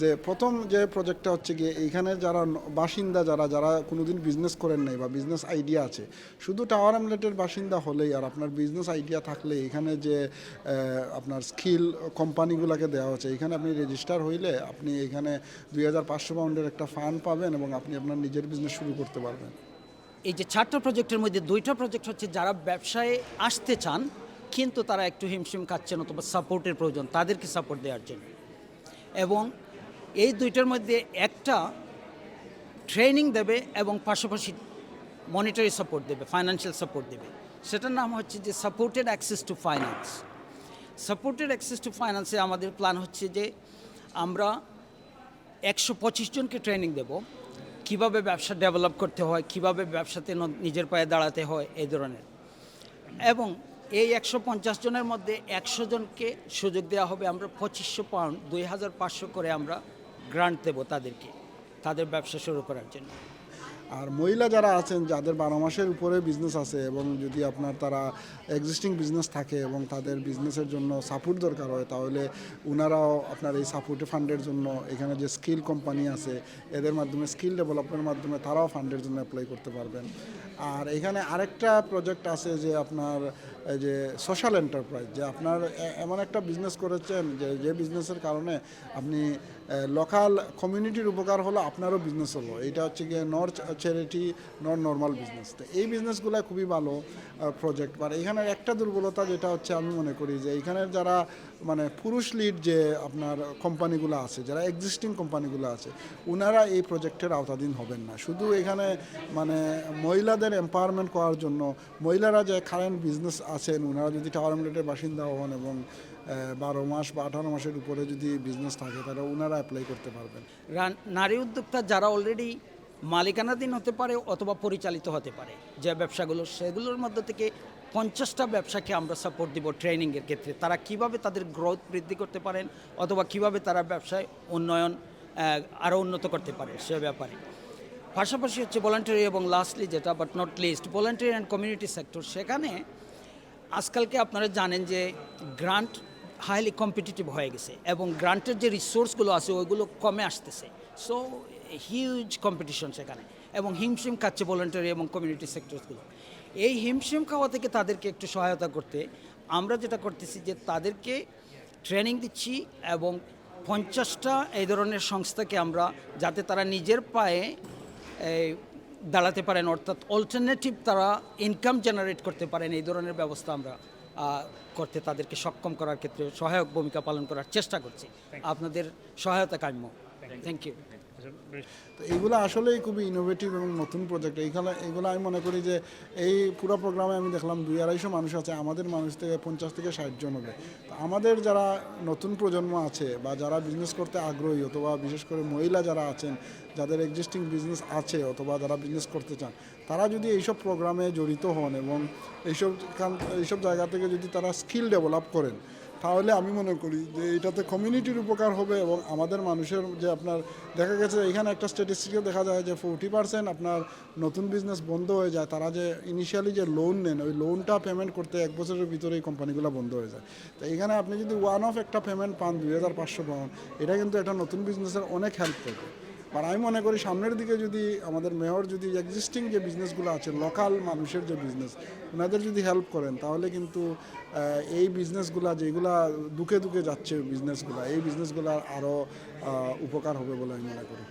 যে প্রথম যে প্রজেক্টটা হচ্ছে গিয়ে এইখানে যারা বাসিন্দা যারা যারা কোনোদিন বিজনেস করেন নাই বা বিজনেস আইডিয়া আছে, শুধু টাওয়ার হ্যামলেটের বাসিন্দা হলেই আর আপনার বিজনেস আইডিয়া থাকলে এখানে যে আপনার স্কিল কোম্পানিগুলোকে দেওয়া হচ্ছে, এখানে আপনি রেজিস্টার হইলে আপনি এখানে 2500 পাউন্ডের একটা ফান্ড পাবেন এবং আপনি আপনার নিজের বিজনেস শুরু করতে পারবেন। এই যে 4টা প্রজেক্টের মধ্যে 2টা প্রজেক্ট হচ্ছে যারা ব্যবসায় আসতে চান কিন্তু তারা একটু হিমশিম খাচ্ছেন অথবা সাপোর্টের প্রয়োজন, তাদেরকে সাপোর্ট দেওয়ার জন্য। এবং এই 2টার মধ্যে একটা ট্রেনিং দেবে এবং পাশাপাশি মনিটারি সাপোর্ট দেবে, ফাইন্যান্সিয়াল সাপোর্ট দেবে। সেটার নাম হচ্ছে যে supported access to finance. Supported access to ফাইন্যান্সে আমাদের প্ল্যান হচ্ছে যে আমরা 125 জনকে ট্রেনিং দেব, কিভাবে ব্যবসা ডেভেলপ করতে হয়, কিভাবে ব্যবসাতে নিজের পায়ে দাঁড়াতে হয়, এই ধরনের। এবং এই 150 জনের মধ্যে 100 জনকে সুযোগ দেওয়া হবে, আমরা 2500 পাউন্ড 2500 করে আমরা গ্রান্ট দেব তাদেরকে, তাদের ব্যবসা শুরু করার জন্য। আর মহিলা যারা আছেন যাদের 12 মাসের উপরে বিজনেস আছে এবং যদি আপনার তারা এক্সিস্টিং বিজনেস থাকে এবং তাদের বিজনেসের জন্য সাপোর্ট দরকার হয়, তাহলে ওনারাও আপনার এই সাপোর্ট ফান্ডের জন্য এখানে যে স্কিল কোম্পানি আছে এদের মাধ্যমে স্কিল ডেভেলপমেন্টের মাধ্যমে তারাও ফান্ডের জন্য অ্যাপ্লাই করতে পারবেন। আর এখানে আরেকটা প্রজেক্ট আছে যে আপনার এই যে সোশ্যাল এন্টারপ্রাইজ, যে আপনার এমন একটা বিজনেস করেছেন যে বিজনেসের কারণে আপনি লোকাল কমিউনিটির উপকার হলো, আপনারও বিজনেস হলো। এটা হচ্ছে গিয়ে নর চ্যারিটি নর নর্মাল বিজনেস। তো এই বিজনেসগুলো খুবই ভালো প্রজেক্ট। আর এখানের একটা দুর্বলতা যেটা হচ্ছে আমি মনে করি যে এখানের যারা মানে পুরুষ লিড যে আপনার কোম্পানিগুলো আছে, যারা এক্সিস্টিং কোম্পানিগুলো আছে, ওনারা এই প্রজেক্টের আওতাধীন হবেন না। শুধু এখানে মানে মহিলাদের এম্পাওয়ারমেন্ট করার জন্য মহিলারা যে কারেন্ট বিজনেস আছেন ওনারা যদি টাওয়ার হ্যামলেটের বাসিন্দা হন এবং 12 মাস বা 18 মাসের উপরে যদি বিজনেস থাকে তাহলে ওনারা অ্যাপ্লাই করতে পারবেন। নারী উদ্যোক্তা যারা অলরেডি মালিকানাধীন হতে পারে অথবা পরিচালিত হতে পারে যে ব্যবসাগুলো, সেগুলোর মধ্যে থেকে 50টা ব্যবসাকে আমরা সাপোর্ট দিব ট্রেনিংয়ের ক্ষেত্রে। তারা কিভাবে তাদের গ্রোথ বৃদ্ধি করতে পারেন অথবা কিভাবে তারা ব্যবসায় উন্নয়ন আরও উন্নত করতে পারে সে ব্যাপারে। পাশাপাশি হচ্ছে ভলান্টারি এবং লাস্টলি যেটা but not list voluntary and community sector. সেখানে আজকালকে আপনারা জানেন যে গ্রান্ট হাইলি কম্পিটিটিভ হয়ে গেছে এবং গ্রান্টের যে রিসোর্সগুলো আছে ওইগুলো কমে আসতেছে। সো হিউজ কম্পিটিশন সেখানে এবং হিমশিম খাচ্ছে ভলান্টারি এবং কমিউনিটি সেক্টরসগুলো। এই হিমশিম খাওয়া থেকে তাদেরকে একটু সহায়তা করতে আমরা যেটা করতেছি যে তাদেরকে ট্রেনিং দিচ্ছি এবং 50টা এই ধরনের সংস্থাকে আমরা, যাতে তারা নিজের পায়ে দাঁড়াতে পারেন, অর্থাৎ অল্টারনেটিভ তারা ইনকাম জেনারেট করতে পারেন, এই ধরনের ব্যবস্থা আমরা করতে তাদেরকে সক্ষম করার ক্ষেত্রে সহায়ক ভূমিকা পালন করার চেষ্টা করছি। আপনাদের সহায়তা কাম্য। Thank you. তো এইগুলো আসলেই খুবই ইনোভেটিভ এবং নতুন প্রজেক্ট। এইগুলো আমি মনে করি যে এই পুরো প্রোগ্রামে আমি দেখলাম 200-250 মানুষ আছে, আমাদের মানুষ থেকে 50 থেকে 60 জন হবে। তো আমাদের যারা নতুন প্রজন্ম আছে বা যারা বিজনেস করতে আগ্রহী অথবা বিশেষ করে মহিলা যারা আছেন যাদের এক্সিস্টিং বিজনেস আছে অথবা যারা বিজনেস করতে চান, তারা যদি এইসব প্রোগ্রামে জড়িত হন এবং এইসব জায়গা থেকে যদি তারা স্কিল ডেভেলপ করেন, তাহলে আমি মনে করি যে এটাতে কমিউনিটির উপকার হবে এবং আমাদের মানুষের যে আপনার দেখা গেছে এখানে একটা স্ট্যাটিস্টিকে দেখা যায় যে 40% আপনার নতুন বিজনেস বন্ধ হয়ে যায়। তারা যে ইনিশিয়ালি যে লোন নেন ওই লোনটা পেমেন্ট করতে 1 বছরের ভিতরে এই কোম্পানিগুলো বন্ধ হয়ে যায়। তো এখানে আপনি যদি ওয়ান অফ একটা পেমেন্ট পান 2500 পাউন্ড, এটা কিন্তু একটা নতুন বিজনেসের অনেক হেল্প করবে। আর আমি মনে করি সামনের দিকে যদি আমাদের মেয়র যদি এক্সিস্টিং যে বিজনেসগুলো আছে লোকাল মানুষের যে বিজনেস ওনাদের যদি হেল্প করেন, তাহলে কিন্তু এই বিজনেসগুলো যেগুলা দুকে দুকে যাচ্ছে বিজনেসগুলো, এই বিজনেসগুলো আরও উপকার হবে বলে আমি মনে করি।